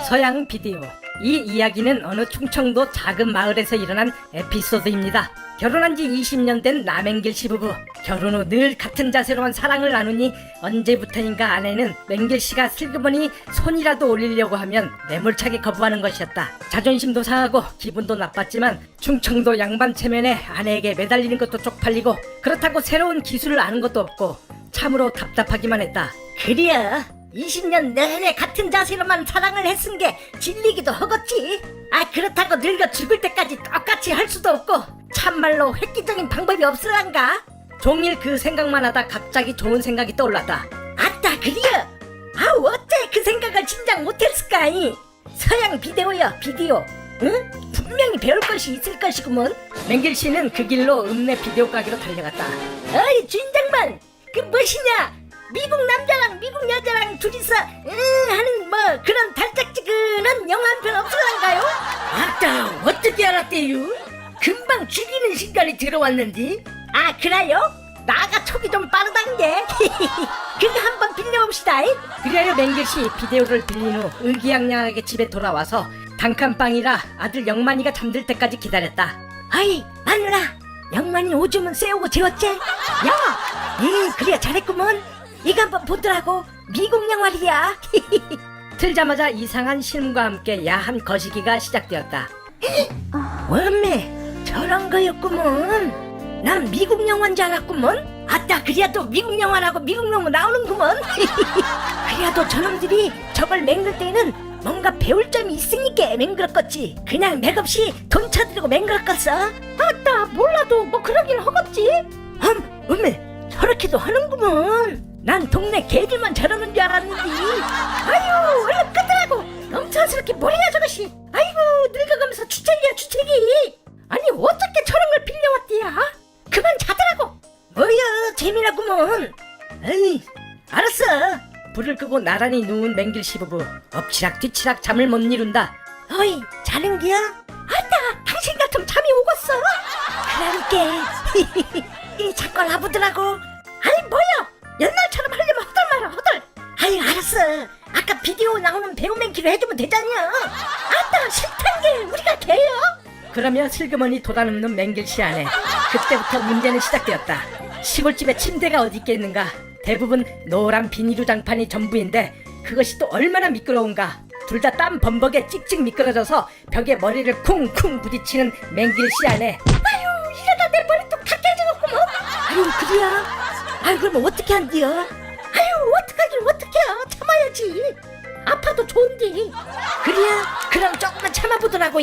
서양 비디오. 이 이야기는 어느 충청도 작은 마을에서 일어난 에피소드입니다. 결혼한 지 20년 된 남행길 시부부. 결혼 후 늘 같은 자세로만 사랑을 나누니 언제부터인가 아내는 맹길 씨가 슬그머니 손이라도 올리려고 하면 매몰차게 거부하는 것이었다. 자존심도 상하고 기분도 나빴지만 충청도 양반 체면에 아내에게 매달리는 것도 쪽팔리고 그렇다고 새로운 기술을 아는 것도 없고 참으로 답답하기만 했다. 그래야 20년 내내 같은 자세로만 사랑을 했은 게 질리기도 허겄지. 그렇다고 늙어 죽을 때까지 똑같이 할 수도 없고 참말로 획기적인 방법이 없으란가? 종일 그 생각만 하다 갑자기 좋은 생각이 떠올랐다. 아따 그래야. 어째 그 생각을 진작 못했을까이. 서양 비디오야 비디오. 응? 분명히 배울 것이 있을 것이구먼. 맹길 씨는 그 길로 읍내 비디오 가게로 달려갔다. 어이 주인장만, 그 무엇이냐? 미국 남자랑 미국 여자랑 둘이서 하는 뭐 그런 달짝지근한 영화 한 편 없을란가요? 아따 어떻게 알았대유? 금방 죽이는 시간이 들어왔는데. 그래요? 나가 촉이 좀 빠르단 게. 그거 한번 빌려봅시다. 그리하여 맹길 씨 비디오를 빌린 후 의기양양하게 집에 돌아와서 단칸방이라 아들 영만이가 잠들 때까지 기다렸다. 어이 마누라, 영만이 오줌은 쐬우고 재웠지? 영어. 그래야 잘했구먼. 이거 한번 보더라고. 미국 영화리야. 틀자마자 이상한 신음과 함께 야한 거시기가 시작되었다. 원매 저런 거였구먼. 난 미국 영화인 줄 알았구먼. 아따 그래도 미국 영화라고 미국 영화 나오는구먼. 그래도 저놈들이 저걸 맹글 때는 뭔가 배울 점이 있으니까 맹글었겠지. 그냥 맥없이 돈 쳐들고 맹글었겠어. 아따 몰라도 뭐 그러긴 허겄지. 원매 저렇게도 하는구먼. 난 동네 개들만 저러는 줄 알았는데. 아유 얼른 끄더라고. 넘쳐스럽게 뭐래야 저것이. 아이고 늙어가면서 주책이야 주책이. 아니 어떻게 저런 걸 빌려왔디야. 그만 자더라고. 뭐야 재미나구먼. 에이 알았어. 불을 끄고 나란히 누운 맹길 시부부. 엎치락 뒤치락 잠을 못 이룬다. 어이 자는겨? 아따 당신 같으면 잠이 오겠어. 그러니까 이 자꾸 나보더라고. 아니 뭐야 옛날처럼 하려면 허덜 말아 허덜. 아이 알았어. 아까 비디오 나오는 배우 맹키로 해주면 되잖여. 아따 싫단 게 우리가 개요? 그러며 슬그머니 돋아눕는 맹길 씨 안에 그때부터 문제는 시작되었다. 시골집에 침대가 어디 있겠는가. 대부분 노란 비닐우 장판이 전부인데 그것이 또 얼마나 미끄러운가. 둘 다 땀 범벅에 찍찍 미끄러져서 벽에 머리를 쿵쿵 부딪히는 맹길 씨 안에. 아유 이러다 내 머리 뚝 다 깨지겠구먼. 아유 그래야? 아유 그럼 어떻게 한디요? 아유 어떡하긴 어떡해요. 참아야지. 아파도 좋은데. 그래야? 그럼 조금만 참아보더라고.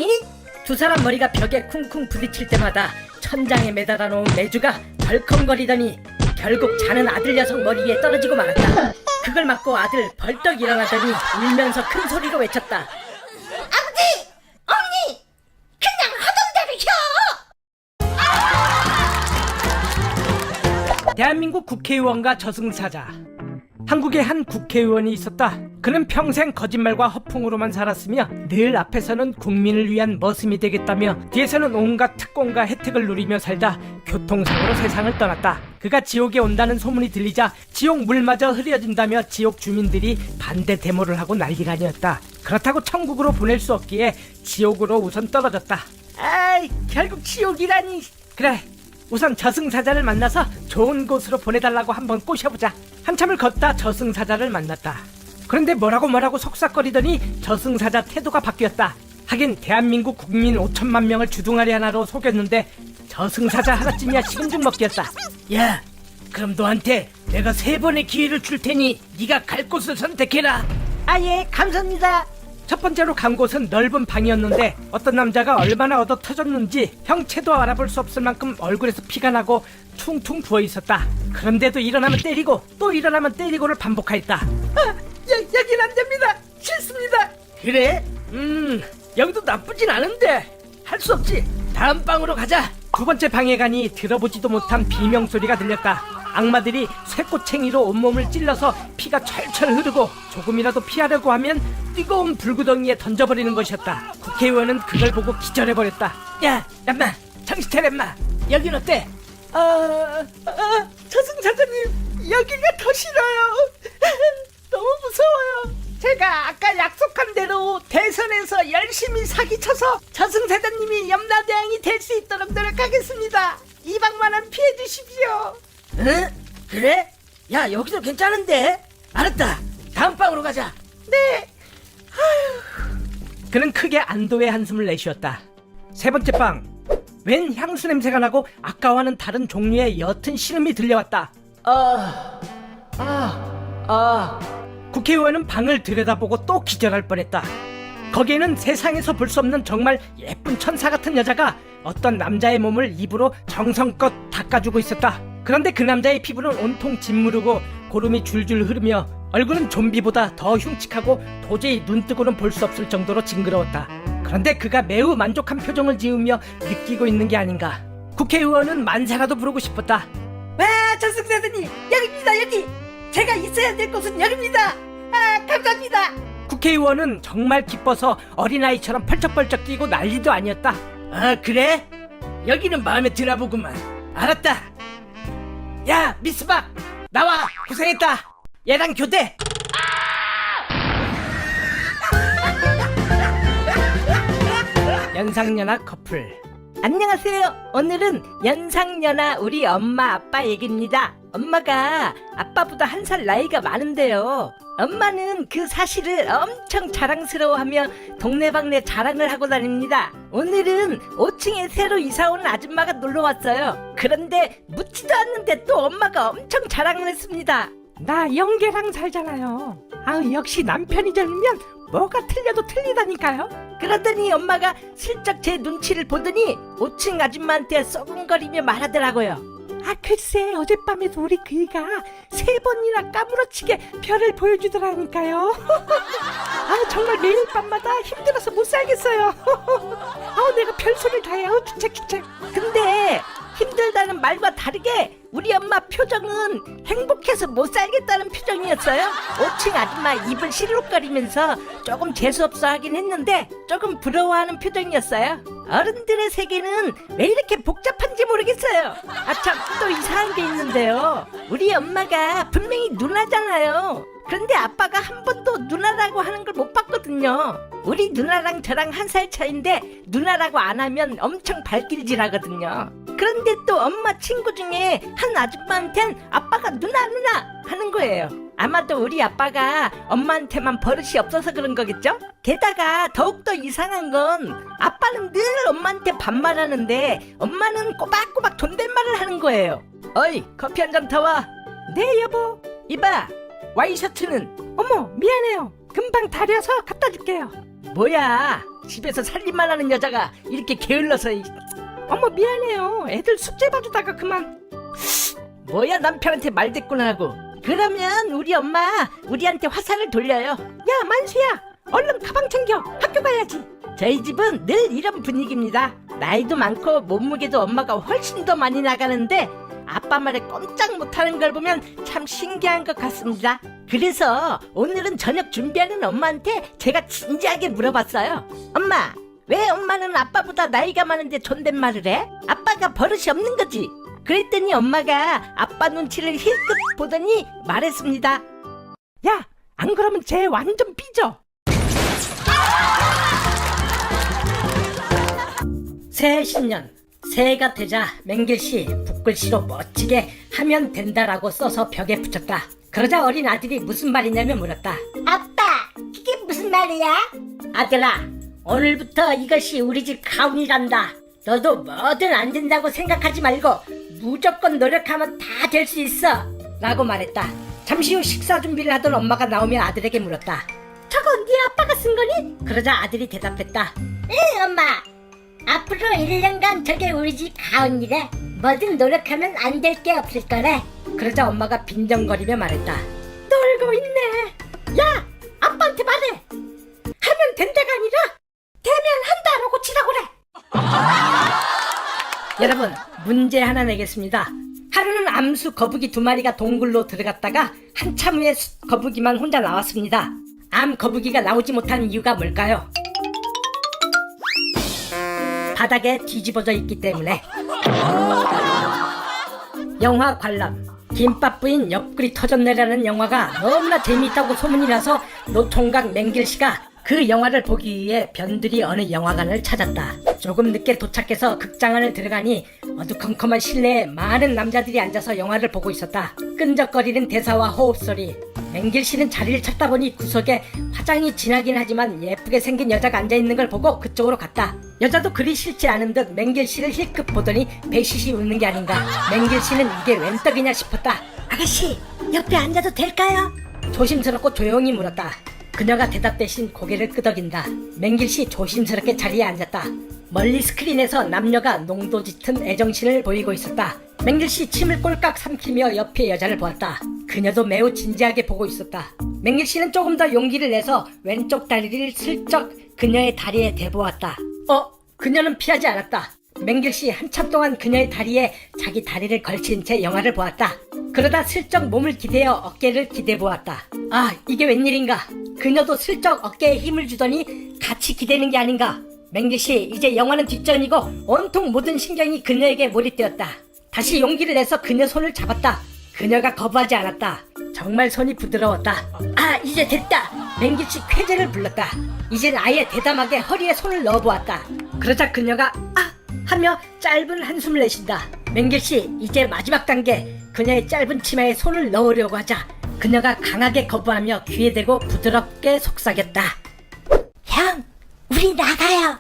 두 사람 머리가 벽에 쿵쿵 부딪힐 때마다 천장에 매달아 놓은 매주가 덜컹거리더니 결국 자는 아들 녀석 머리 위에 떨어지고 말았다. 그걸 맞고 아들 벌떡 일어나더니 울면서 큰 소리로 외쳤다. 아버지! 어머니! 그냥 하던 대로 혀! 대한민국 국회의원과 저승사자. 한국에 한 국회의원이 있었다. 그는 평생 거짓말과 허풍으로만 살았으며 늘 앞에서는 국민을 위한 머슴이 되겠다며 뒤에서는 온갖 특권과 혜택을 누리며 살다 교통사고로 세상을 떠났다. 그가 지옥에 온다는 소문이 들리자 지옥 물마저 흐려진다며 지옥 주민들이 반대 데모를 하고 난리가 아니었다. 그렇다고 천국으로 보낼 수 없기에 지옥으로 우선 떨어졌다. 결국 지옥이라니. 그래, 우선 저승사자를 만나서 좋은 곳으로 보내달라고 한번 꼬셔보자. 한참을 걷다 저승사자를 만났다. 그런데 뭐라고 속삭거리더니 저승사자 태도가 바뀌었다. 하긴 대한민국 국민 5천만 명을 주둥아리 하나로 속였는데 저승사자 하나쯤이야 식은죽 먹기였다. 야, 그럼 너한테 내가 3번의 기회를 줄 테니 네가 갈 곳을 선택해라. 예 감사합니다. 첫 번째로 간 곳은 넓은 방이었는데 어떤 남자가 얼마나 얻어 터졌는지 형체도 알아볼 수 없을 만큼 얼굴에서 피가 나고 퉁퉁 부어있었다. 그런데도 일어나면 때리고 또 일어나면 때리고를 반복하였다. 여긴 안 됩니다. 싫습니다. 그래? 여기도 나쁘진 않은데 할 수 없지. 다음 방으로 가자. 두 번째 방에 가니 들어보지도 못한 비명소리가 들렸다. 악마들이 쇠꼬챙이로 온몸을 찔러서 피가 철철 흐르고 조금이라도 피하려고 하면 뜨거운 불구덩이에 던져버리는 것이었다. 국회의원은 그걸 보고 기절해버렸다. 야, 얌마, 정신 차려 얌마. 여긴 어때? 저승사자님, 여기가 더 싫어요. 너무 무서워요. 제 제가 아까 약속한 대로 대선에서 열심히 사기쳐서 저승사자님이 염라대왕이 될 수 있도록 노력하겠습니다. 200만 원 피해 주십시오. 응? 그래? 야, 여기도 괜찮은데? 알았다. 다음 방으로 가자. 네. 그는 크게 안도의 한숨을 내쉬었다. 세 번째 방. 웬 향수 냄새가 나고 아까와는 다른 종류의 옅은 신음이 들려왔다. 국회의원은 방을 들여다보고 또 기절할 뻔했다. 거기에는 세상에서 볼 수 없는 정말 예쁜 천사 같은 여자가 어떤 남자의 몸을 입으로 정성껏 닦아주고 있었다. 그런데 그 남자의 피부는 온통 짓무르고 고름이 줄줄 흐르며 얼굴은 좀비보다 더 흉측하고 도저히 눈뜨고는 볼 수 없을 정도로 징그러웠다. 그런데 그가 매우 만족한 표정을 지으며 느끼고 있는 게 아닌가. 국회의원은 만사라도 부르고 싶었다. 와, 저승사자님, 여기입니다, 여기. 제가 있어야 될 곳은 여기입니다. 아, 감사합니다. 국회의원은 정말 기뻐서 어린아이처럼 펄쩍펄쩍 뛰고 난리도 아니었다. 아, 그래? 여기는 마음에 드나보구만. 알았다. 야, 미스박, 나와. 고생했다. 얘랑 교대. 연상연하 커플. 안녕하세요. 오늘은 연상연하 우리 엄마 아빠 얘기입니다. 엄마가 아빠보다 1살 나이가 많은데요. 엄마는 그 사실을 엄청 자랑스러워하며 동네방네 자랑을 하고 다닙니다. 오늘은 5층에 새로 이사온 아줌마가 놀러왔어요. 그런데 묻지도 않는데 또 엄마가 엄청 자랑을 했습니다. 나 영계랑 살잖아요. 역시 남편이 젊으면 뭐가 틀려도 틀리다니까요. 그러더니 엄마가 슬쩍 제 눈치를 보더니 5층 아줌마한테 썩은거리며 말하더라고요. 글쎄 어젯밤에도 우리 그이가 3번이나 까무러치게 별을 보여주더라니까요. 정말 매일 밤마다 힘들어서 못 살겠어요. 내가 별소리를 다 해요. 귀책. 근데 힘들다는 말과 다르게 우리 엄마 표정은 행복해서 못 살겠다는 표정이었어요. 5층 아줌마 입을 시룩거리면서 조금 재수없어 하긴 했는데 조금 부러워하는 표정이었어요. 어른들의 세계는 왜 이렇게 복잡한지 모르겠어요. 참, 또 이상한 게 있는데요. 우리 엄마가 분명히 누나잖아요. 그런데 아빠가 한 번도 누나라고 하는 걸 못 봤거든요. 우리 누나랑 저랑 1살 차인데 누나라고 안 하면 엄청 발길질하거든요. 그런데 또 엄마 친구 중에 한 아줌마한텐 아빠가 누나 하는 거예요. 아마도 우리 아빠가 엄마한테만 버릇이 없어서 그런 거겠죠? 게다가 더욱더 이상한 건 아빠는 늘 엄마한테 반말하는데 엄마는 꼬박꼬박 존댓말을 하는 거예요. 어이, 커피 한 잔 더 와. 네, 여보. 이봐, 와이셔츠는? 어머, 미안해요. 금방 다려서 갖다 줄게요. 뭐야, 집에서 살림만 하는 여자가 이렇게 게을러서. 어머, 미안해요. 애들 숙제 봐주다가 그만. 뭐야, 남편한테 말대꾸나 하고. 그러면 우리 엄마 우리한테 화살을 돌려요. 야, 만수야, 얼른 가방 챙겨. 학교 가야지. 저희 집은 늘 이런 분위기입니다. 나이도 많고 몸무게도 엄마가 훨씬 더 많이 나가는데 아빠 말에 꼼짝 못하는 걸 보면 참 신기한 것 같습니다. 그래서 오늘은 저녁 준비하는 엄마한테 제가 진지하게 물어봤어요. 엄마, 왜 엄마는 아빠보다 나이가 많은데 존댓말을 해? 아빠가 버릇이 없는 거지? 그랬더니 엄마가 아빠 눈치를 힐끗 보더니 말했습니다. 야, 안 그러면 쟤 완전 삐져. 새 신년, 새해가 되자 맹글씨 붓글씨로 멋지게 하면 된다라고 써서 벽에 붙였다. 그러자 어린 아들이 무슨 말이냐며 물었다. 아빠, 이게 무슨 말이야? 아들아, 오늘부터 이것이 우리 집 가훈이란다. 너도 뭐든 안 된다고 생각하지 말고 무조건 노력하면 다 될 수 있어 라고 말했다. 잠시 후 식사 준비를 하던 엄마가 나오며 아들에게 물었다. 저건 네 아빠가 쓴 거니? 그러자 아들이 대답했다. 응, 엄마. 앞으로 1년간 저게 우리 집 가훈이래. 뭐든 노력하면 안 될 게 없을 거래. 그러자 엄마가 빈정거리며 말했다. 놀고 있네. 야, 아빠한테 말해. 하면 된다가 아니라 되면 한다라고 치라고 그래. 여러분, 문제 하나 내겠습니다. 하루는 암수 거북이 2마리가 동굴로 들어갔다가 한참 후에 거북이만 혼자 나왔습니다. 암 거북이가 나오지 못한 이유가 뭘까요? 바닥에 뒤집어져 있기 때문에. 영화 관람. 김밥 부인 옆구리 터졌네라는 영화가 너무나 재미있다고 소문이 나서 노총각 맹길씨가 그 영화를 보기 위해 변두리 어느 영화관을 찾았다. 조금 늦게 도착해서 극장 안을 들어가니 어두컴컴한 실내에 많은 남자들이 앉아서 영화를 보고 있었다. 끈적거리는 대사와 호흡소리. 맹길씨는 자리를 찾다 보니 구석에 화장이 진하긴 하지만 예쁘게 생긴 여자가 앉아있는 걸 보고 그쪽으로 갔다. 여자도 그리 싫지 않은 듯 맹길씨를 힐끗 보더니 배시시 웃는 게 아닌가. 맹길씨는 이게 웬 떡이냐 싶었다. 아가씨, 옆에 앉아도 될까요? 조심스럽고 조용히 물었다. 그녀가 대답 대신 고개를 끄덕인다. 맹길씨 조심스럽게 자리에 앉았다. 멀리 스크린에서 남녀가 농도 짙은 애정신을 보이고 있었다. 맹길씨 침을 꼴깍 삼키며 옆에 여자를 보았다. 그녀도 매우 진지하게 보고 있었다. 맹길씨는 조금 더 용기를 내서 왼쪽 다리를 슬쩍 그녀의 다리에 대보았다. 그녀는 피하지 않았다. 맹길씨 한참 동안 그녀의 다리에 자기 다리를 걸친 채 영화를 보았다. 그러다 슬쩍 몸을 기대어 어깨를 기대보았다. 아, 이게 웬일인가. 그녀도 슬쩍 어깨에 힘을 주더니 같이 기대는 게 아닌가. 맹길씨, 이제 영화는 뒷전이고 온통 모든 신경이 그녀에게 몰입되었다. 다시 용기를 내서 그녀 손을 잡았다. 그녀가 거부하지 않았다. 정말 손이 부드러웠다. 아, 이제 됐다. 맹길씨 쾌재를 불렀다. 이젠 아예 대담하게 허리에 손을 넣어보았다. 그러자 그녀가 하며 짧은 한숨을 내쉰다. 맹길씨, 이제 마지막 단계. 그녀의 짧은 치마에 손을 넣으려고 하자 그녀가 강하게 거부하며 귀에 대고 부드럽게 속삭였다. 형, 우리 나가요.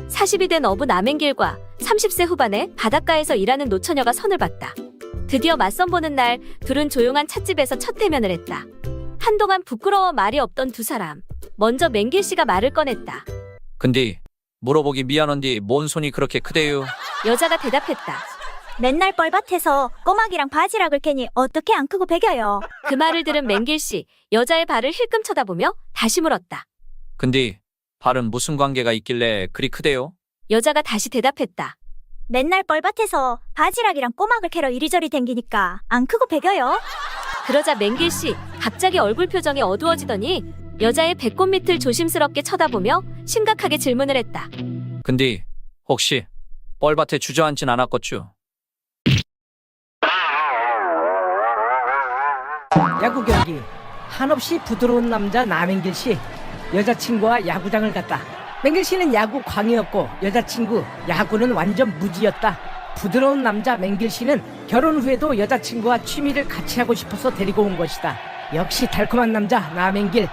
40이 된 어부 남행길과 30세 후반의 바닷가에서 일하는 노처녀가 선을 봤다. 드디어 맞선 보는 날 둘은 조용한 찻집에서 첫 대면을 했다. 한동안 부끄러워 말이 없던 두 사람. 먼저 맹길씨가 말을 꺼냈다. 근데 물어보기 미안한데 뭔 손이 그렇게 크대요? 여자가 대답했다. 맨날 뻘밭에서 꼬막이랑 바지락을 캐니 어떻게 안 크고 배겨요? 그 말을 들은 맹길씨, 여자의 발을 힐끔 쳐다보며 다시 물었다. 근데 발은 무슨 관계가 있길래 그리 크대요? 여자가 다시 대답했다. 맨날 뻘밭에서 바지락이랑 꼬막을 캐러 이리저리 댕기니까 안 크고 배겨요? 그러자 맹길씨, 갑자기 얼굴 표정이 어두워지더니 여자의 배꼽 밑을 조심스럽게 쳐다보며 심각하게 질문을 했다. 근데 혹시 뻘밭에 주저앉진 않았겠죠? 야구 경기. 한없이 부드러운 남자 남행길씨 여자친구와 야구장을 갔다. 맹길씨는 야구 광이었고 여자친구 야구는 완전 무지였다. 부드러운 남자 맹길씨는 결혼 후에도 여자친구와 취미를 같이 하고 싶어서 데리고 온 것이다. 역시 달콤한 남자 남행길.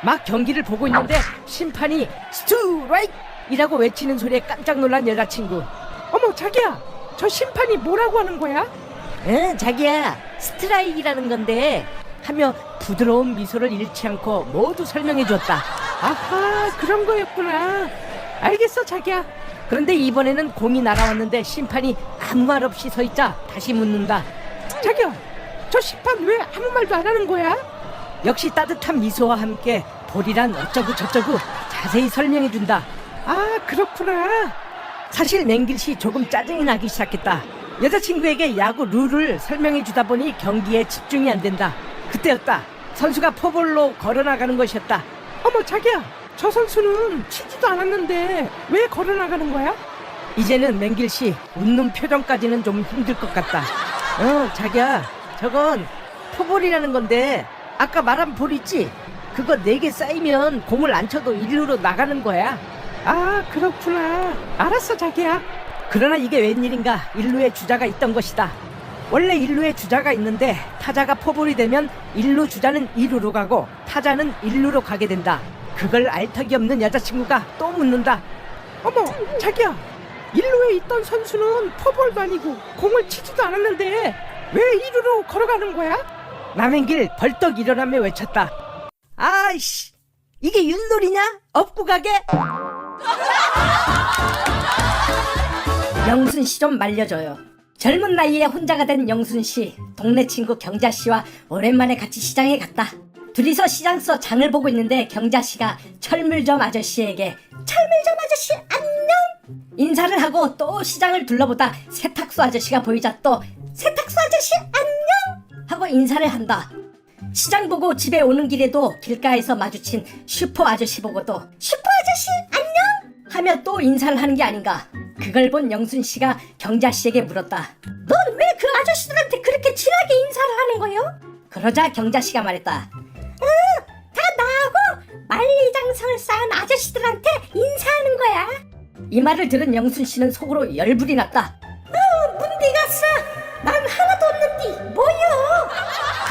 막 경기를 보고 있는데 심판이 스트라이크! 이라고 외치는 소리에 깜짝 놀란 여자친구. 어머, 자기야, 저 심판이 뭐라고 하는 거야? 응, 자기야, 스트라이크라는 건데 하며 부드러운 미소를 잃지 않고 모두 설명해 줬다. 아하, 그런 거였구나. 알겠어, 자기야. 그런데 이번에는 공이 날아왔는데 심판이 아무 말 없이 서 있자 다시 묻는다. 자기야, 저 심판 왜 아무 말도 안 하는 거야? 역시 따뜻한 미소와 함께 볼이란 어쩌고 저쩌고 자세히 설명해 준다. 아, 그렇구나. 사실 맹길씨 조금 짜증이 나기 시작했다. 여자친구에게 야구 룰을 설명해 주다 보니 경기에 집중이 안 된다. 그때였다. 선수가 포볼로 걸어나가는 것이었다. 어머, 자기야, 저 선수는 치지도 않았는데 왜 걸어나가는 거야? 이제는 맹길씨 웃는 표정까지는 좀 힘들 것 같다. 자기야, 저건 포볼이라는 건데 아까 말한 볼 있지? 그거 4개 쌓이면 공을 안 쳐도 1루로 나가는 거야. 아, 그렇구나. 알았어, 자기야. 그러나 이게 웬일인가 1루에 주자가 있던 것이다. 원래 1루에 주자가 있는데 타자가 포볼이 되면 1루 주자는 2루로 가고 타자는 1루로 가게 된다. 그걸 알 턱이 없는 여자친구가 또 묻는다. 어머, 자기야, 1루에 있던 선수는 포볼도 아니고 공을 치지도 않았는데 왜 2루로 걸어가는 거야? 남행길 벌떡 일어나며 외쳤다. 아이씨, 이게 윷놀이냐? 업고 가게? 영순씨 좀 말려줘요. 젊은 나이에 혼자가 된 영순씨, 동네 친구 경자씨와 오랜만에 같이 시장에 갔다. 둘이서 시장서 장을 보고 있는데 경자씨가 철물점 아저씨에게 철물점 아저씨 안녕! 인사를 하고 또 시장을 둘러보다 세탁소 아저씨가 보이자 또 세탁소 아저씨 안녕! 하고 인사를 한다. 시장 보고 집에 오는 길에도 길가에서 마주친 슈퍼 아저씨 보고도 슈퍼 아저씨 안녕! 하며 또 인사를 하는 게 아닌가. 그걸 본 영순 씨가 경자 씨에게 물었다. 넌 왜 그 아저씨들한테 그렇게 친하게 인사를 하는 거요? 그러자 경자 씨가 말했다. 다 나하고 만리장성을 쌓은 아저씨들한테 인사하는 거야. 이 말을 들은 영순 씨는 속으로 열불이 났다. 문디 갔어. 난 하나도 없는디 뭐요?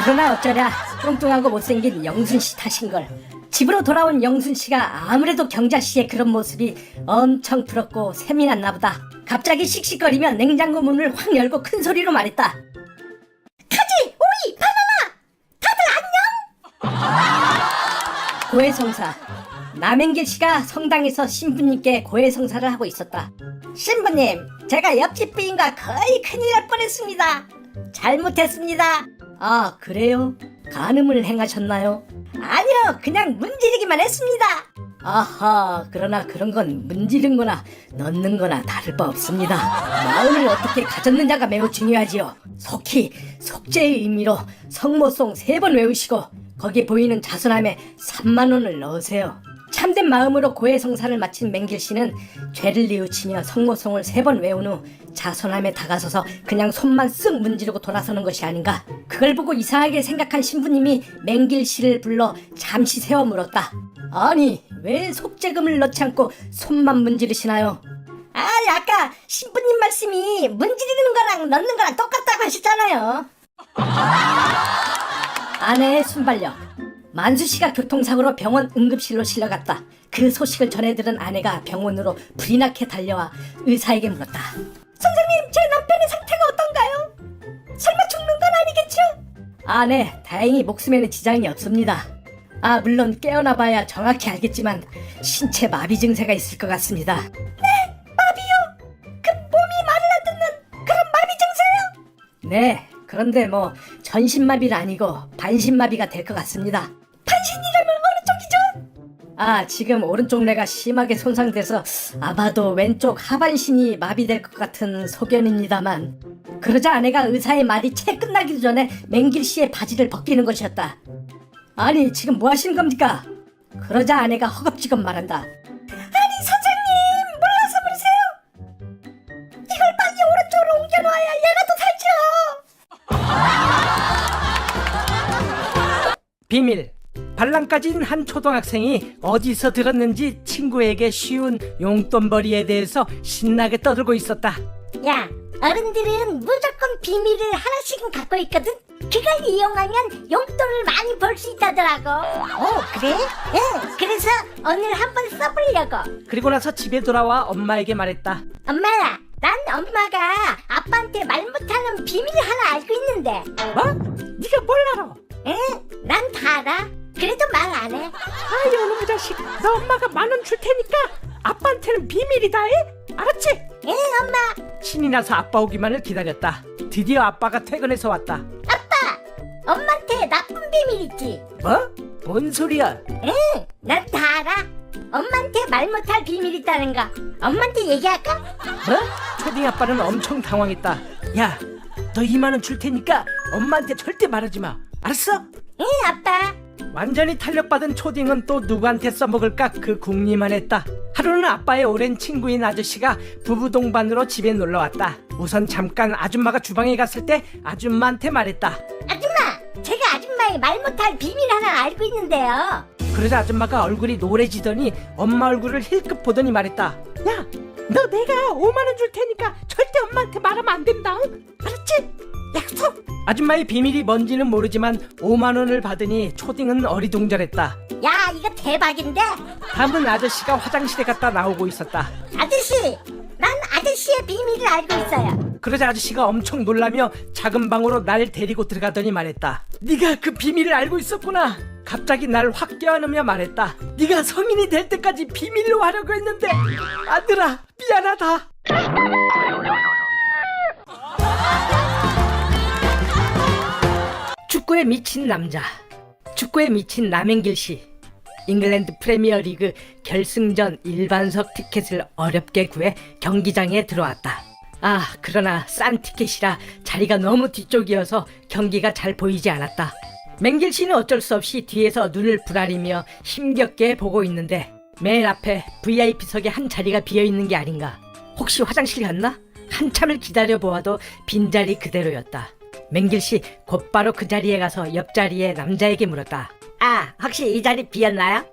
그러나 어쩌랴 뚱뚱하고 못생긴 영순 씨 탓인걸. 집으로 돌아온 영순 씨가 아무래도 경자 씨의 그런 모습이 엄청 부럽고 셈이 났나 보다. 갑자기 씩씩거리며 냉장고 문을 확 열고 큰 소리로 말했다. 카지, 오이, 바나나! 다들 안녕? 고해성사. 남행길 씨가 성당에서 신부님께 고해성사를 하고 있었다. 신부님, 제가 옆집 부인과 거의 큰일 날 뻔했습니다. 잘못했습니다. 아, 그래요? 간음을 행하셨나요? 아니요, 그냥 문지르기만 했습니다. 아하, 그러나 그런 건 문지른 거나 넣는 거나 다를 바 없습니다. 마음을 어떻게 가졌느냐가 매우 중요하지요. 속히 속죄의 의미로 성모송 3번 외우시고 거기 보이는 자수함에 3만 원을 넣으세요. 참된 마음으로 고해성사를 마친 맹길 씨는 죄를 뉘우치며 성모송을 3번 외운 후 자선함에 다가서서 그냥 손만 쓱 문지르고 돌아서는 것이 아닌가. 그걸 보고 이상하게 생각한 신부님이 맹길 씨를 불러 잠시 세워 물었다. 아니, 왜 속죄금을 넣지 않고 손만 문지르시나요? 아니, 아까 신부님 말씀이 문지르는 거랑 넣는 거랑 똑같다고 하셨잖아요. 아내의 순발력. 만수 씨가 교통사고로 병원 응급실로 실려갔다. 그 소식을 전해 들은 아내가 병원으로 불이 나게 달려와 의사에게 물었다. 선생님, 제 남편의 상태가 어떤가요? 설마 죽는 건 아니겠죠? 아, 네, 다행히 목숨에는 지장이 없습니다. 아, 물론 깨어나봐야 정확히 알겠지만 신체 마비 증세가 있을 것 같습니다. 네, 마비요? 그 몸이 말을 안 듣는 그런 마비 증세요? 네, 그런데 뭐 전신마비는 아니고 반신마비가 될 것 같습니다. 반신이라면 어느 쪽이죠? 아, 지금 오른쪽 뇌가 심하게 손상돼서 아마도 왼쪽 하반신이 마비될 것 같은 소견입니다만. 그러자 아내가 의사의 말이 채 끝나기도 전에 맹길 씨의 바지를 벗기는 것이었다. 아니, 지금 뭐 하시는 겁니까? 그러자 아내가 허겁지겁 말한다. 아니, 선생님, 몰라서 그러세요. 이걸 빨리 오른쪽으로 옮겨놔야 얘라도 살죠. 비밀. 반란까지인 한 초등학생이 어디서 들었는지 친구에게 쉬운 용돈벌이에 대해서 신나게 떠들고 있었다. 야, 어른들은 무조건 비밀을 하나씩은 갖고 있거든. 그걸 이용하면 용돈을 많이 벌 수 있다더라고. 그래? 응, 그래서 오늘 한번 써보려고. 그리고 나서 집에 돌아와 엄마에게 말했다. 엄마, 난 엄마가 아빠한테 말 못하는 비밀 하나 알고 있는데. 뭐? 네가 뭘 알아? 응, 난 다 알아. 그래도 말 안 해. 아, 이놈의 자식. 너 엄마가 10,000원 줄 테니까 아빠한테는 비밀이다 해? 알았지? 응, 엄마. 신이 나서 아빠 오기만을 기다렸다. 드디어 아빠가 퇴근해서 왔다. 엄마한테 나쁜 비밀 있지? 뭐? 뭔 소리야? 응, 난 다 알아. 엄마한테 말 못할 비밀 있다는 거. 엄마한테 얘기할까? 뭐? 초딩 아빠는 엄청 당황했다. 야, 너 2만원 줄 테니까 엄마한테 절대 말하지 마. 알았어? 응, 아빠. 완전히 탄력받은 초딩은 또 누구한테 써먹을까 그 궁리만 했다. 하루는 아빠의 오랜 친구인 아저씨가 부부 동반으로 집에 놀러왔다. 우선 잠깐 아줌마가 주방에 갔을 때 아줌마한테 말했다. 아줌마, 제가 아줌마의 말 못할 비밀 하나 알고 있는데요. 그러자 아줌마가 얼굴이 노래지더니 엄마 얼굴을 힐끗 보더니 말했다. 야, 너 내가 5만원 줄 테니까 절대 엄마한테 말하면 안 된다. 알았지? 약속! 아줌마의 비밀이 뭔지는 모르지만 5만원을 받으니 초딩은 어리둥절했다. 야, 이거 대박인데? 다음은 아저씨가 화장실에 갔다 나오고 있었다. 아저씨, 난 아저씨의 비밀을 알고 있어요. 그러자 아저씨가 엄청 놀라며 작은 방으로 날 데리고 들어가더니 말했다. 네가 그 비밀을 알고 있었구나. 갑자기 날 확 껴안으며 말했다. 네가 성인이 될 때까지 비밀로 하려고 했는데 아들아, 미안하다. 축구에 미친 남자, 축구에 미친 남행길 씨. 잉글랜드 프리미어리그 결승전 일반석 티켓을 어렵게 구해 경기장에 들어왔다. 아, 그러나 싼 티켓이라 자리가 너무 뒤쪽이어서 경기가 잘 보이지 않았다. 맹길 씨는 어쩔 수 없이 뒤에서 눈을 부라리며 힘겹게 보고 있는데 맨 앞에 VIP석에 한 자리가 비어있는 게 아닌가. 혹시 화장실 갔나? 한참을 기다려보아도 빈자리 그대로였다. 맹길씨 곧바로 그 자리에 가서 옆자리에 남자에게 물었다. 아, 혹시 이 자리 비었나요?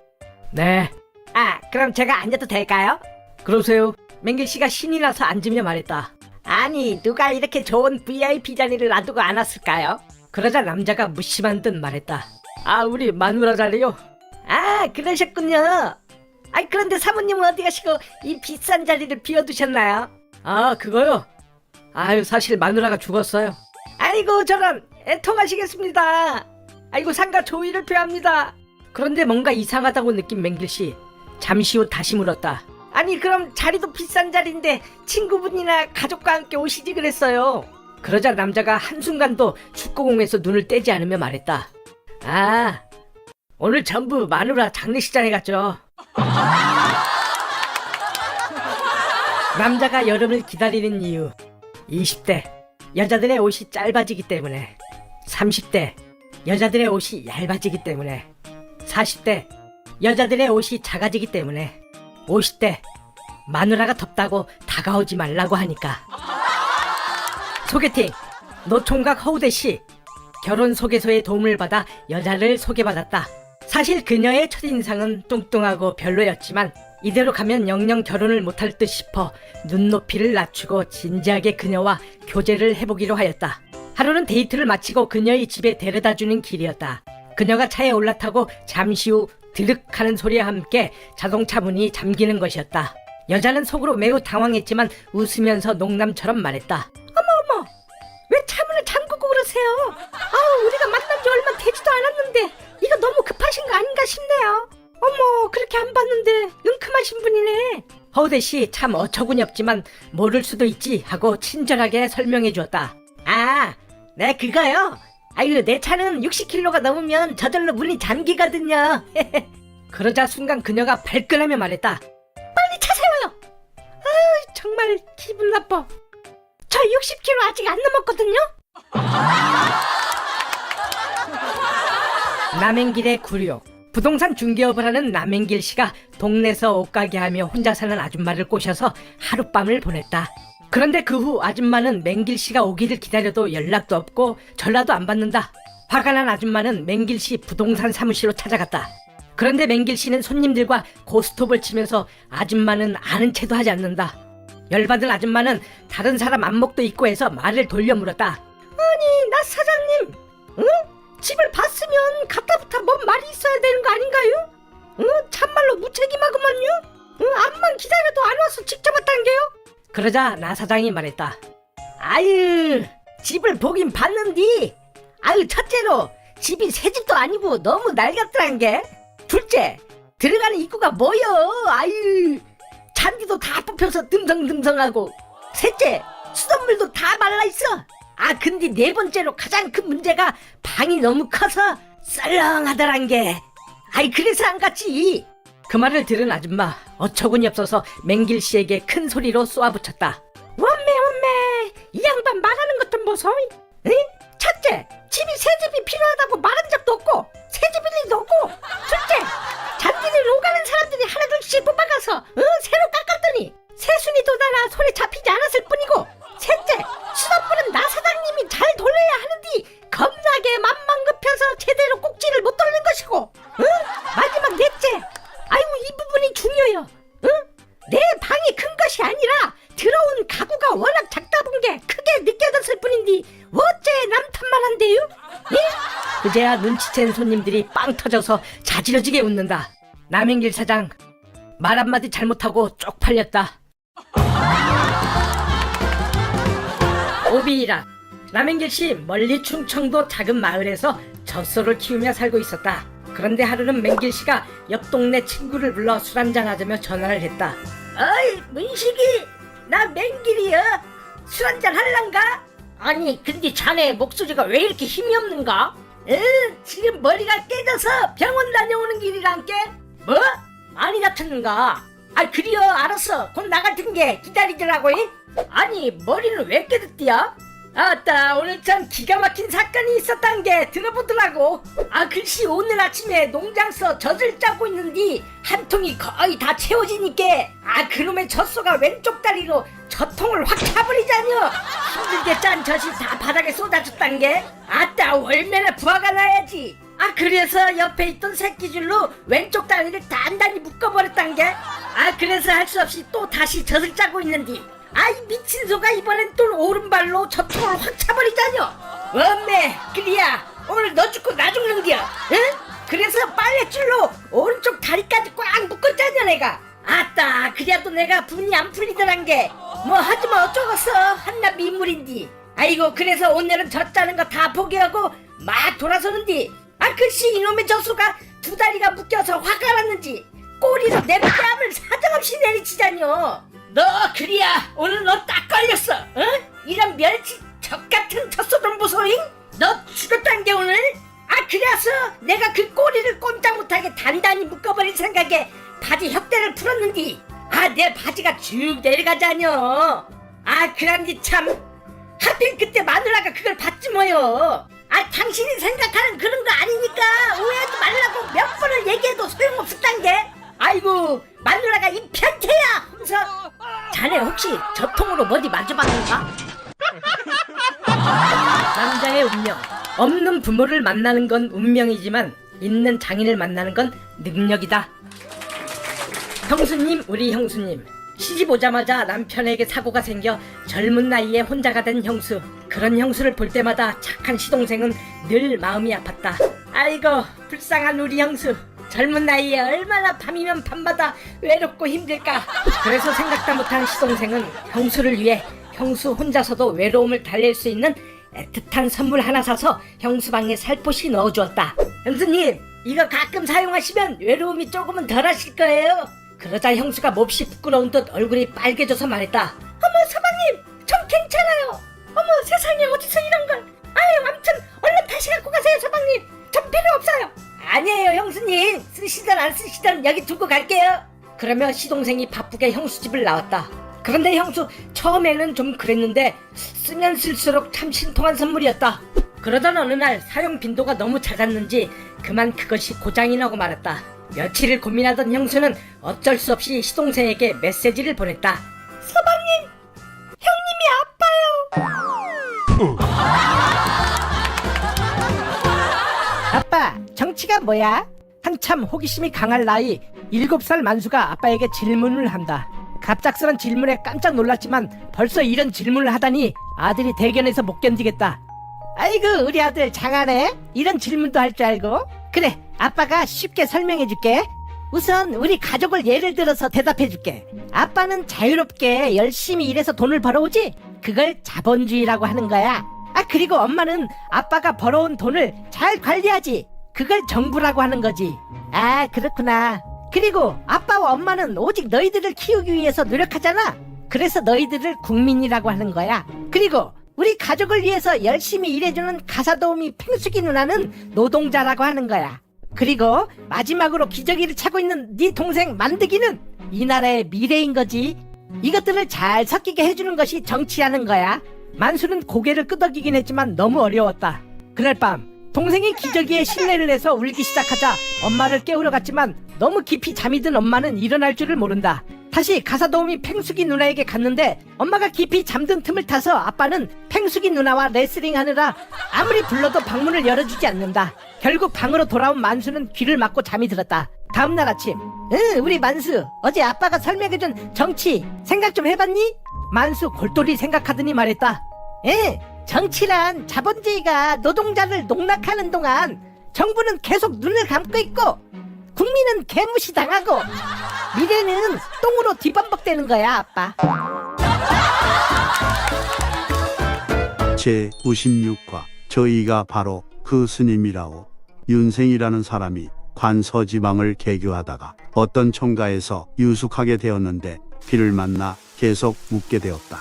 네, 아, 그럼 제가 앉아도 될까요? 그러세요. 맹길씨가 신이 나서 앉으며 말했다. 아니, 누가 이렇게 좋은 VIP 자리를 놔두고 앉았을까요? 그러자 남자가 무심한 듯 말했다. 아, 우리 마누라 자리요. 아, 그러셨군요. 아이, 그런데 사모님은 어디 가시고 이 비싼 자리를 비워두셨나요? 아, 그거요? 아유, 사실 마누라가 죽었어요. 아이고, 저런, 애통하시겠습니다. 아이고, 상가 조의를 표합니다. 그런데 뭔가 이상하다고 느낀 맹길씨. 잠시 후 다시 물었다. 아니, 그럼 자리도 비싼 자리인데 친구분이나 가족과 함께 오시지 그랬어요. 그러자 남자가 한순간도 축구공에서 눈을 떼지 않으며 말했다. 아, 오늘 전부 마누라 장례식장에 갔죠. 남자가 여름을 기다리는 이유. 20대 여자들의 옷이 짧아지기 때문에, 30대 여자들의 옷이 얇아지기 때문에, 40대 여자들의 옷이 작아지기 때문에, 50대 마누라가 덥다고 다가오지 말라고 하니까. 소개팅. 노총각 허우대씨 결혼 소개소의 도움을 받아 여자를 소개받았다. 사실 그녀의 첫인상은 뚱뚱하고 별로였지만 이대로 가면 영영 결혼을 못할 듯 싶어 눈높이를 낮추고 진지하게 그녀와 교제를 해보기로 하였다. 하루는 데이트를 마치고 그녀의 집에 데려다주는 길이었다. 그녀가 차에 올라타고 잠시 후 드륵하는 소리와 함께 자동차 문이 잠기는 것이었다. 여자는 속으로 매우 당황했지만 웃으면서 농담처럼 말했다. 어머, 왜 차문을 잠그고 그러세요? 아우, 우리가 만난 지 얼마 되지도 않았는데 이거 너무 급하신 거 아닌가 싶네요. 어머, 그렇게 안 봤는데 은큼하신 분이네. 허우대씨 참 어처구니 없지만 모를 수도 있지 하고 친절하게 설명해 주었다. 아, 네, 그거요? 아유, 내 차는 60km가 넘으면 저절로 문이 잠기거든요. 그러자 순간 그녀가 발끈하며 말했다. 빨리 차 세워요. 아, 정말 기분 나빠. 저 60km 아직 안 넘었거든요. 남행길의 구류. 부동산 중개업을 하는 남행길 씨가 동네에서 옷가게 하며 혼자 사는 아줌마를 꼬셔서 하룻밤을 보냈다. 그런데 그 후 아줌마는 맹길 씨가 오기를 기다려도 연락도 없고 전화도 안 받는다. 화가 난 아줌마는 맹길 씨 부동산 사무실로 찾아갔다. 그런데 맹길 씨는 손님들과 고스톱을 치면서 아줌마는 아는 체도 하지 않는다. 열받은 아줌마는 다른 사람 안목도 있고 해서 말을 돌려 물었다. 아니, 나 사장님, 응? 집을 봤으면 갖다부터 뭔 말이 있어야 되는 거 아닌가요? 응? 참말로 무책임하구만요. 응? 암만 기다려도 안 와서 직접 왔단 게요? 그러자 나 사장이 말했다. 아유, 집을 보긴 봤는디. 아유, 첫째로 집이 새 집도 아니고 너무 낡았더란 게. 둘째, 들어가는 입구가 뭐여? 아유, 잔디도 다 뽑혀서 듬성듬성하고. 셋째, 수돗물도 다 말라있어. 아, 근데 네 번째로 가장 큰 문제가 방이 너무 커서 썰렁하더란 게. 아이, 그래서 안 갔지. 그 말을 들은 아줌마 어처구니 없어서 맹길 씨에게 큰 소리로 쏘아붙였다. 원매, 이 양반 말하는 것 좀 보소. 응? 첫째, 집이 새 집이 필요하다고 말한 적도 없고 새 집일 리도 없고. 둘째, 잔디를 오가는 사람들이 하나둘씩 뽑아가서 새로 깎았더니 새순이 돋아나 손에 잡히지 않았을 뿐이고. 셋째, 수돗물은 나 사장님이 잘 돌려야 하는데 겁나게 맘만 급해서 제대로 꼭지를 못 돌린 것이고. 응? 마지막 넷째, 아이고, 이 부분이 중요해요. 응? 내 방이 큰 것이 아니라 들어온 가구가 워낙 작다 본 게 크게 느껴졌을 뿐인데 어째 남 탓만 한대요? 예? 그제야 눈치챈 손님들이 빵 터져서 자지러지게 웃는다. 남행길 사장 말 한마디 잘못하고 쪽팔렸다. 오비이락. 남행길 씨 멀리 충청도 작은 마을에서 젖소를 키우며 살고 있었다. 그런데 하루는 맹길 씨가 옆 동네 친구를 불러 술 한잔 하자며 전화를 했다. 어이, 문식이, 나 맹길이야. 술 한잔 할란가? 아니, 근데 자네 목소리가 왜 이렇게 힘이 없는가? 지금 머리가 깨져서 병원 다녀오는 길이란께. 뭐? 많이 다쳤는가? 아, 그래요, 알았어. 곧 나갈 텐게 기다리더라고. 아니, 머리는 왜 깨졌디야? 아따, 오늘 참 기가 막힌 사건이 있었단 게 들어보더라고. 아, 글씨 오늘 아침에 농장서 젖을 짜고 있는데 한 통이 거의 다 채워지니까 아, 그놈의 젖소가 왼쪽 다리로 저통을 확 차버리자뇨. 힘들게 짠 젖이 다 바닥에 쏟아졌단 게 아따 얼마나 부하가 나야지. 아 그래서 옆에 있던 새끼줄로 왼쪽 다리를 단단히 묶어버렸단 게 그래서 할 수 없이 또 다시 젖을 짜고 있는디 이 미친 소가 이번엔 또 오른발로 저통을 확 차버리자뇨. 엄매 그리야 오늘 너 죽고 나 죽는디야. 응? 그래서 빨랫줄로 오른쪽 다리까지 꽉 묶었자뇨 내가. 아따 그래도 내가 분이 안 풀리더란 게 뭐 하지마 어쩌겠어. 한낱 민물인디. 아이고 그래서 오늘은 젖 짜는 거 다 포기하고 막 돌아서는디 글씨 이놈의 젖소가 두 다리가 묶여서 화가 났는지 꼬리로 내 뺨을 사정없이 내리치자뇨. 너 그리야 오늘 너 딱 걸렸어. 응? 이런 멸치 젖같은 젖소좀 보소잉. 너 죽었단 게 오늘. 그래서 내가 그 꼬리를 꼼짝 못하게 단단히 묶어버린 생각에 바지 혁대를 풀었는디 내 바지가 쭉 내려가자뇨. 그런디 참 하필 그때 마누라가 그걸 봤지 뭐요. 당신이 생각하는 그런 거 아니니까 오해하지 말라고 몇 번을 얘기해도 소용없었단 게. 아이고 마누라가 이 변태야 하면서 자네 혹시 저통으로 어디 맞아봤는가? 남자의 운명. 없는 부모를 만나는 건 운명이지만 있는 장인을 만나는 건 능력이다. 형수님 우리 형수님 시집 오자마자 남편에게 사고가 생겨 젊은 나이에 혼자가 된 형수. 그런 형수를 볼 때마다 착한 시동생은 늘 마음이 아팠다. 아이고 불쌍한 우리 형수. 젊은 나이에 얼마나 밤이면 밤마다 외롭고 힘들까. 그래서 생각도 못한 시동생은 형수를 위해 형수 혼자서도 외로움을 달랠 수 있는 애틋한 선물 하나 사서 형수 방에 살포시 넣어주었다. 형수님 이거 가끔 사용하시면 외로움이 조금은 덜 하실 거예요. 그러자 형수가 몹시 부끄러운 듯 얼굴이 빨개져서 말했다. 어머 서방님 전 괜찮아요. 어머 세상에 어디서 이런 걸. 아무튼 얼른 다시 갖고 가세요 서방님. 전 필요 없어요. 아니에요 형수님. 쓰시든 안 쓰시든 여기 두고 갈게요. 그러며 시동생이 바쁘게 형수 집을 나왔다. 그런데 형수 처음에는 좀 그랬는데 쓰면 쓸수록 참 신통한 선물이었다. 그러던 어느 날 사용 빈도가 너무 잦았는지 그만 그것이 고장이 나고 말았다. 며칠을 고민하던 형수는 어쩔 수 없이 시동생에게 메시지를 보냈다. 서방님 형님이 아파요. 아빠 정치가 뭐야? 한참 호기심이 강할 나이 7살 만수가 아빠에게 질문을 한다. 갑작스런 질문에 깜짝 놀랐지만 벌써 이런 질문을 하다니 아들이 대견해서 못 견디겠다. 아이고 우리 아들 장하네. 이런 질문도 할 줄 알고. 그래 아빠가 쉽게 설명해줄게. 우선 우리 가족을 예를 들어서 대답해줄게. 아빠는 자유롭게 열심히 일해서 돈을 벌어오지? 그걸 자본주의라고 하는 거야. 그리고 엄마는 아빠가 벌어온 돈을 잘 관리하지? 그걸 정부라고 하는 거지. 그렇구나. 그리고 아빠와 엄마는 오직 너희들을 키우기 위해서 노력하잖아. 그래서 너희들을 국민이라고 하는 거야. 그리고 우리 가족을 위해서 열심히 일해주는 가사도우미 팽숙이 누나는 노동자라고 하는 거야. 그리고 마지막으로 기저귀를 차고 있는 네 동생 만드기는 이 나라의 미래인 거지. 이것들을 잘 섞이게 해주는 것이 정치라는 거야. 만수는 고개를 끄덕이긴 했지만 너무 어려웠다. 그날 밤 동생이 기저귀에 실례를 해서 울기 시작하자 엄마를 깨우러 갔지만 너무 깊이 잠이 든 엄마는 일어날 줄을 모른다. 다시 가사도우미 팽숙이 누나에게 갔는데 엄마가 깊이 잠든 틈을 타서 아빠는 팽숙이 누나와 레슬링 하느라 아무리 불러도 방문을 열어주지 않는다. 결국 방으로 돌아온 만수는 귀를 막고 잠이 들었다. 다음날 아침 우리 만수 어제 아빠가 설명해준 정치 생각 좀 해봤니? 만수 골똘히 생각하더니 말했다. 정치란 자본주의가 노동자를 농락하는 동안 정부는 계속 눈을 감고 있고 국민은 개무시당하고 미래는 똥으로 뒤범벅되는 거야 아빠. 제96화 저희가 바로 그 스님이라오. 윤생이라는 사람이 관서지방을 개교하다가 어떤 총가에서 유숙하게 되었는데 비를 만나 계속 묵게 되었다.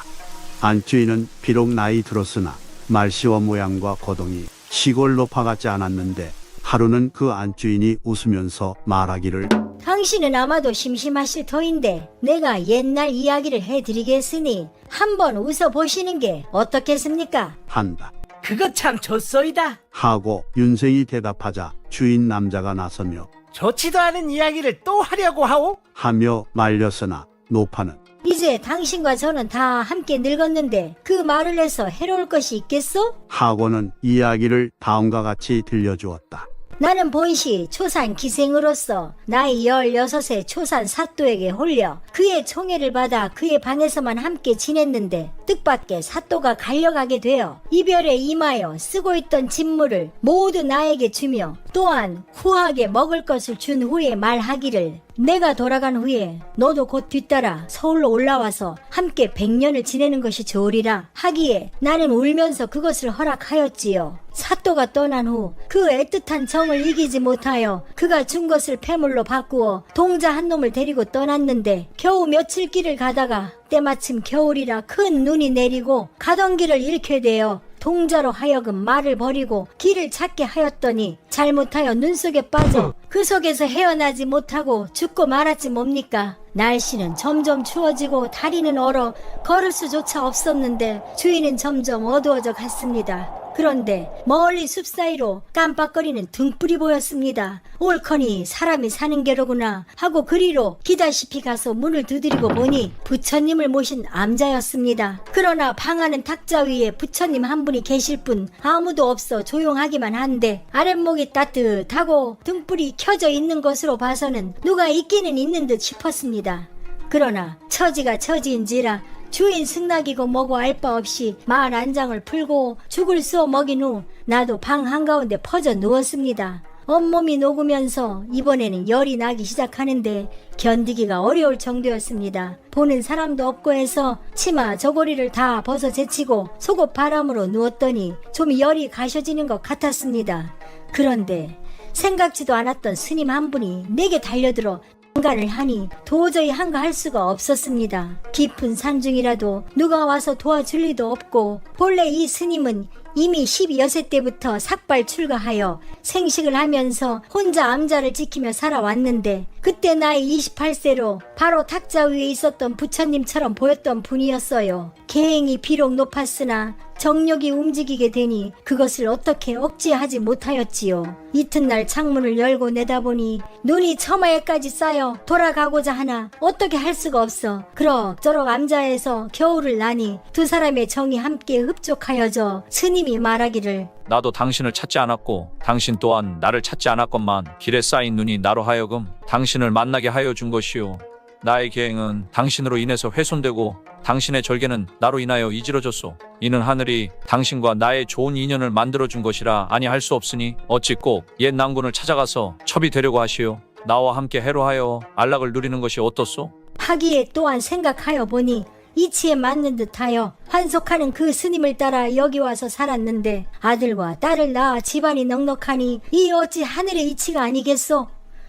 안주인은 비록 나이 들었으나 말씨와 모양과 거동이 시골 노파 같지 않았는데 하루는 그 안주인이 웃으면서 말하기를 당신은 아마도 심심하실 터인데 내가 옛날 이야기를 해드리겠으니 한번 웃어보시는 게 어떻겠습니까? 한다. 그거 참 좋소이다. 하고 윤생이 대답하자 주인 남자가 나서며 좋지도 않은 이야기를 또 하려고 하오? 하며 말렸으나 노파는 이제 당신과 저는 다 함께 늙었는데 그 말을 해서 해로울 것이 있겠소? 하고는 이야기를 다음과 같이 들려주었다. 나는 본시 초산 기생으로서 나이 16의 초산 사또에게 홀려 그의 총애를 받아 그의 방에서만 함께 지냈는데 뜻밖의 사또가 갈려가게 되어 이별에 임하여 쓰고 있던 진물을 모두 나에게 주며 또한 후하게 먹을 것을 준 후에 말하기를 내가 돌아간 후에 너도 곧 뒤따라 서울로 올라와서 함께 100년을 지내는 것이 좋으리라 하기에 나는 울면서 그것을 허락하였지요. 사또가 떠난 후 그 애틋한 정을 이기지 못하여 그가 준 것을 패물로 바꾸어 동자 한 놈을 데리고 떠났는데 겨우 며칠 길을 가다가 때마침 겨울이라 큰 눈이 내리고 가던 길을 잃게 되어 동자로 하여금 말을 버리고 길을 찾게 하였더니 잘못하여 눈 속에 빠져 그 속에서 헤어나지 못하고 죽고 말았지 뭡니까. 날씨는 점점 추워지고 다리는 얼어 걸을 수조차 없었는데 주위는 점점 어두워져 갔습니다. 그런데 멀리 숲 사이로 깜빡거리는 등불이 보였습니다. 옳거니 사람이 사는 게로구나 하고 그리로 기다시피 가서 문을 두드리고 보니 부처님을 모신 암자였습니다. 그러나 방 안은 탁자 위에 부처님 한 분이 계실 뿐 아무도 없어 조용하기만 한데 아랫목이 따뜻하고 등불이 켜져 있는 것으로 봐서는 누가 있기는 있는 듯 싶었습니다. 그러나 처지가 처지인지라 주인 승낙이고 뭐고 알 바 없이 말 한 장을 풀고 죽을 쏘 먹인 후 나도 방 한가운데 퍼져 누웠습니다. 온몸이 녹으면서 이번에는 열이 나기 시작하는데 견디기가 어려울 정도였습니다. 보는 사람도 없고 해서 치마 저고리를 다 벗어 제치고 속옷 바람으로 누웠더니 좀 열이 가셔지는 것 같았습니다. 그런데 생각지도 않았던 스님 한 분이 내게 달려들어 한가를 하니 도저히 한가할 수가 없었습니다. 깊은 산중이라도 누가 와서 도와줄 리도 없고 본래 이 스님은 이미 12여세 때부터 삭발 출가하여 생식을 하면서 혼자 암자를 지키며 살아왔는데 그때 나이 28세로 바로 탁자 위에 있었던 부처님처럼 보였던 분이었어요. 계행이 비록 높았으나 정력이 움직이게 되니 그것을 어떻게 억제하지 못하였지요. 이튿날 창문을 열고 내다보니 눈이 처마에까지 쌓여 돌아가고자 하나 어떻게 할 수가 없어 그럭저럭 암자에서 겨울을 나니 두 사람의 정이 함께 흡족하여져 스님이 말하기를 나도 당신을 찾지 않았고 당신 또한 나를 찾지 않았건만 길에 쌓인 눈이 나로 하여금 당신을 만나게 하여 준 것이요. 나의 계행은 당신으로 인해서 훼손되고 당신의 절개는 나로 인하여 이지러졌소. 이는 하늘이 당신과 나의 좋은 인연을 만들어준 것이라 아니할 수 없으니 어찌 꼭 옛 낭군을 찾아가서 첩이 되려고 하시오. 나와 함께 해로하여 안락을 누리는 것이 어떻소? 하기에 또한 생각하여 보니 이치에 맞는 듯하여 환속하는 그 스님을 따라 여기 와서 살았는데 아들과 딸을 낳아 집안이 넉넉하니 이 어찌 하늘의 이치가 아니겠소?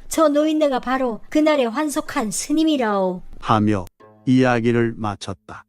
저 노인네가 바로 그날에 환속한 스님이라오. 하며 이야기를 마쳤다.